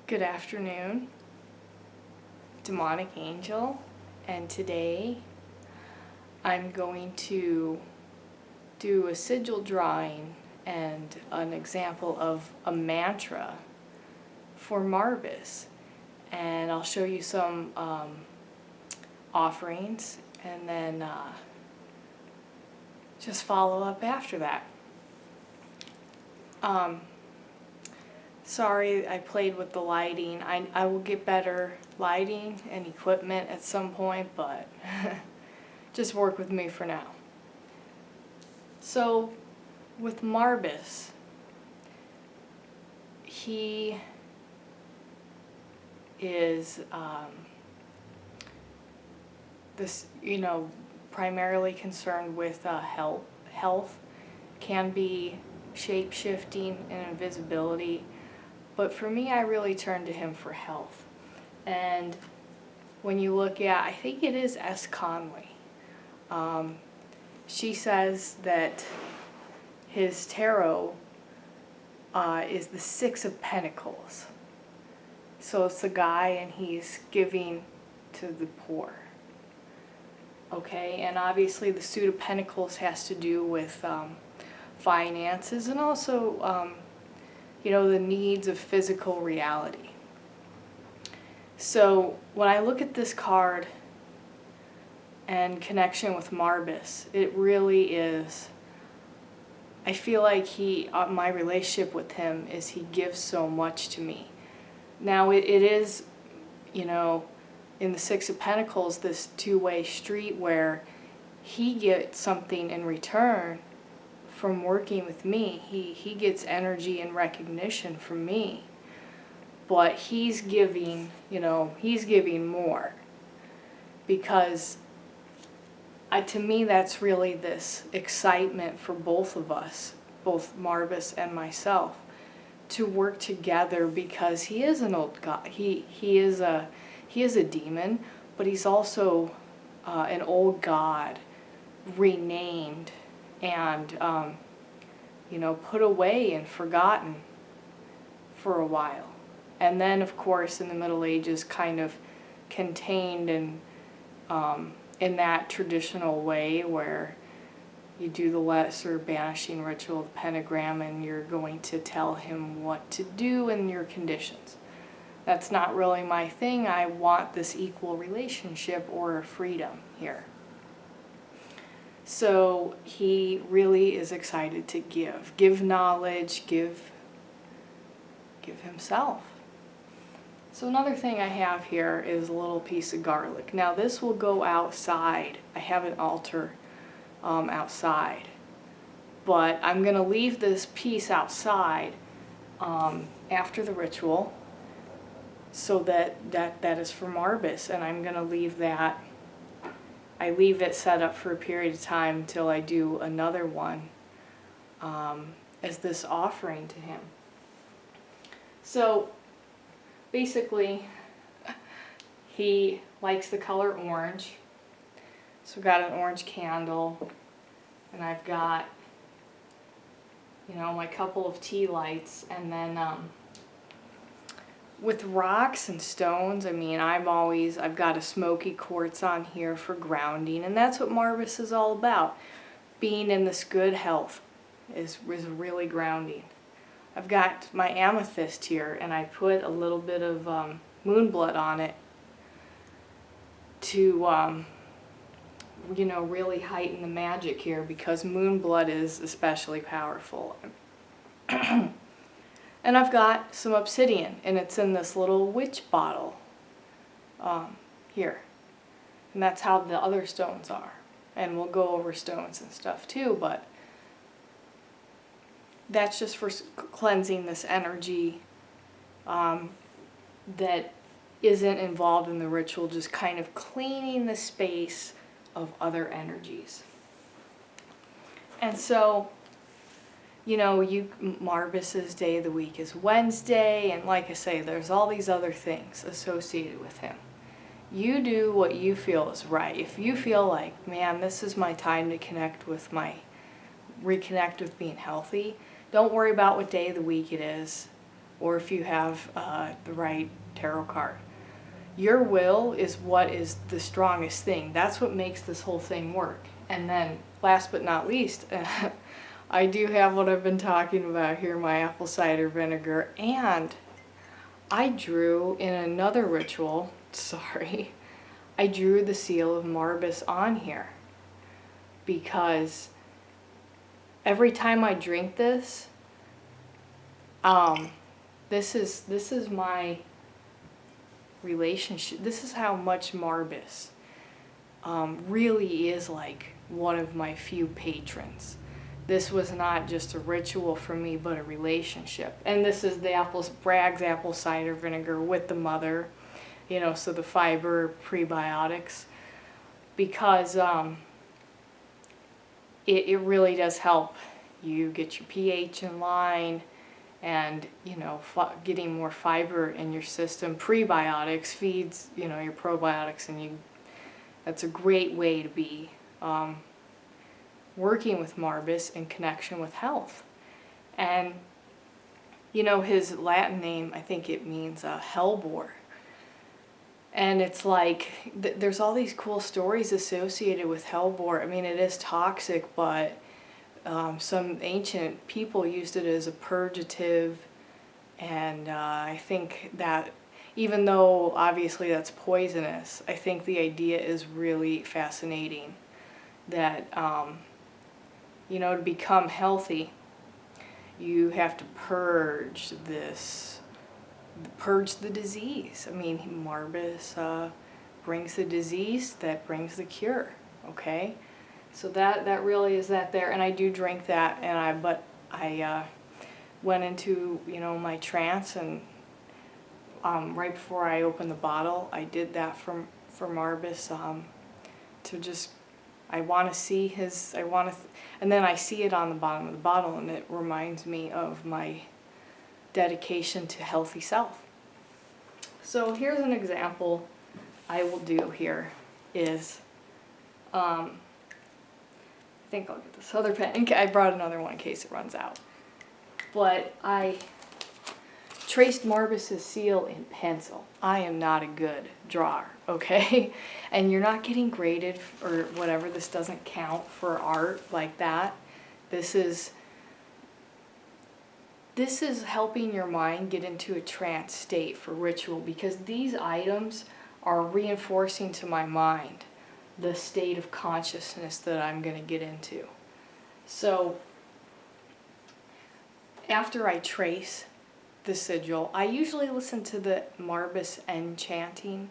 Good afternoon, Demonic Angel, and today I'm going to do a sigil drawing and an example of a mantra for Marbas, and I'll show you some offerings and then just follow up after that. Sorry I played with the lighting. I will get better lighting and equipment at some point, but just work with me for now. So with Marbas, he is primarily concerned with health, can be shape-shifting and invisibility. But for me, I really turn to him for health. And when you look at, I think it is S. Conley, she says that his tarot is the Six of Pentacles. So it's a guy and he's giving to the poor. Okay, and obviously the suit of Pentacles has to do with finances and also the needs of physical reality. So when I look at this card and connection with Marbas, it really is, I feel like my relationship with him is he gives so much to me. Now it is, in the Six of Pentacles, this two-way street where he gets something in return from working with me. He gets energy and recognition from me, but he's giving more, because to me that's really this excitement for both of us, both Marbas and myself, to work together, because he is an old god. He is a demon, but he's also an old god, renamed and put away and forgotten for a while, and then of course in the Middle Ages kind of contained in that traditional way where you do the lesser banishing ritual of the pentagram and you're going to tell him what to do and your conditions. That's not really my thing. I want this equal relationship or freedom here. So he really is excited to give knowledge, give himself. So another thing I have here is a little piece of garlic. Now this will go outside. I have an altar outside, but I'm going to leave this piece outside after the ritual, so that is for Marbas, and I'm going to leave that. I leave it set up for a period of time till I do another one as this offering to him. So basically, he likes the color orange. So I've got an orange candle, and I've got, my couple of tea lights, and then with rocks and stones, I've got a smoky quartz on here for grounding, and that's what Marbas is all about. Being in this good health is really grounding. I've got my amethyst here, and I put a little bit of moon blood on it to really heighten the magic here, because moon blood is especially powerful. And I've got some obsidian, and it's in this little witch bottle here. And that's how the other stones are. And we'll go over stones and stuff too, but that's just for cleansing this energy that isn't involved in the ritual, just kind of cleaning the space of other energies. And so, Marbas's day of the week is Wednesday, and like I say, there's all these other things associated with him. You do what you feel is right. If you feel like, man, this is my time to reconnect with being healthy, don't worry about what day of the week it is. or if you have the right tarot card. Your will is what is the strongest thing. That's what makes this whole thing work. And then, last but not least, I do have what I've been talking about here, my apple cider vinegar, and I drew in another ritual, I drew the seal of Marbas on here because every time I drink this, this is my relationship. This is how much Marbas really is like one of my few patrons. This was not just a ritual for me, but a relationship. And this is the Bragg's apple cider vinegar with the mother, you know, so the fiber prebiotics, because it really does help you get your pH in line, and, you know, getting more fiber in your system. Prebiotics feeds, you know, your probiotics, and that's a great way to be working with Marbas in connection with health. And, you know, his Latin name, I think it means hellbore. And it's like, there's all these cool stories associated with hellebore. I mean, it is toxic, but some ancient people used it as a purgative. And I think that, even though obviously that's poisonous, I think the idea is really fascinating. That, you know, to become healthy, you have to purge the disease. I mean, Marbas brings the disease that brings the cure, okay? So that really is that there, and I do drink that, and but I went into, you know, my trance, and right before I opened the bottle, I did that for Marbas, to just, I want to see his, and then I see it on the bottom of the bottle, and it reminds me of my dedication to healthy self. So here's an example I will do here is, I think I'll get this other pen. I brought another one in case it runs out. But I traced Marbas' seal in pencil. I am not a good drawer, okay? And you're not getting graded or whatever. This doesn't count for art like that. This is helping your mind get into a trance state for ritual, because these items are reinforcing to my mind the state of consciousness that I'm going to get into. So after I trace the sigil, I usually listen to the Marbas end chanting,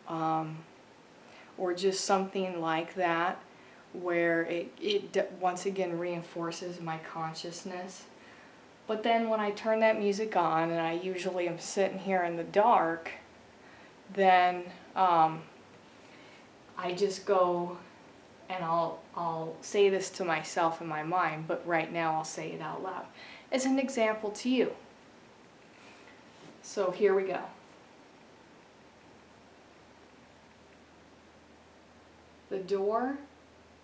or just something like that, where it once again reinforces my consciousness. But then when I turn that music on, and I usually am sitting here in the dark, then I just go and I'll say this to myself in my mind, but right now I'll say it out loud as an example to you. So here we go. The door,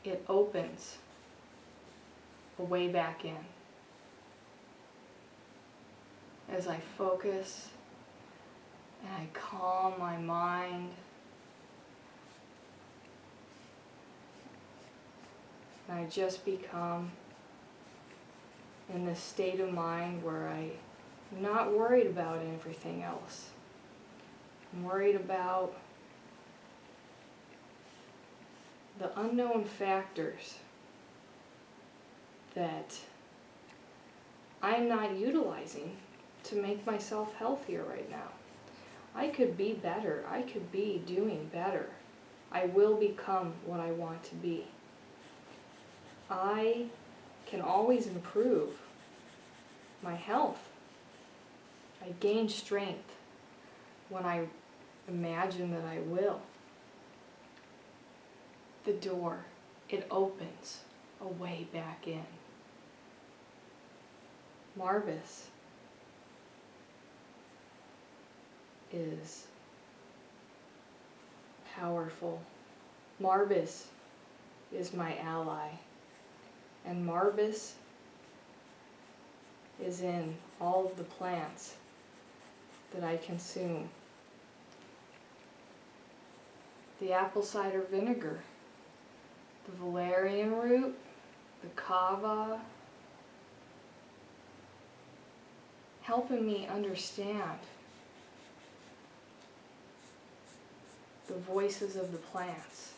it opens a way back in. As I focus and I calm my mind, and I just become in this state of mind where I'm not worried about everything else. I'm worried about the unknown factors that I'm not utilizing to make myself healthier right now. I could be better. I could be doing better. I will become what I want to be. I can always improve my health. I gain strength when I imagine that I will. The door, it opens a way back in. Marbas is powerful. Marbas is my ally. And Marbas is in all of the plants that I consume. The apple cider vinegar, the valerian root, the kava, helping me understand the voices of the plants.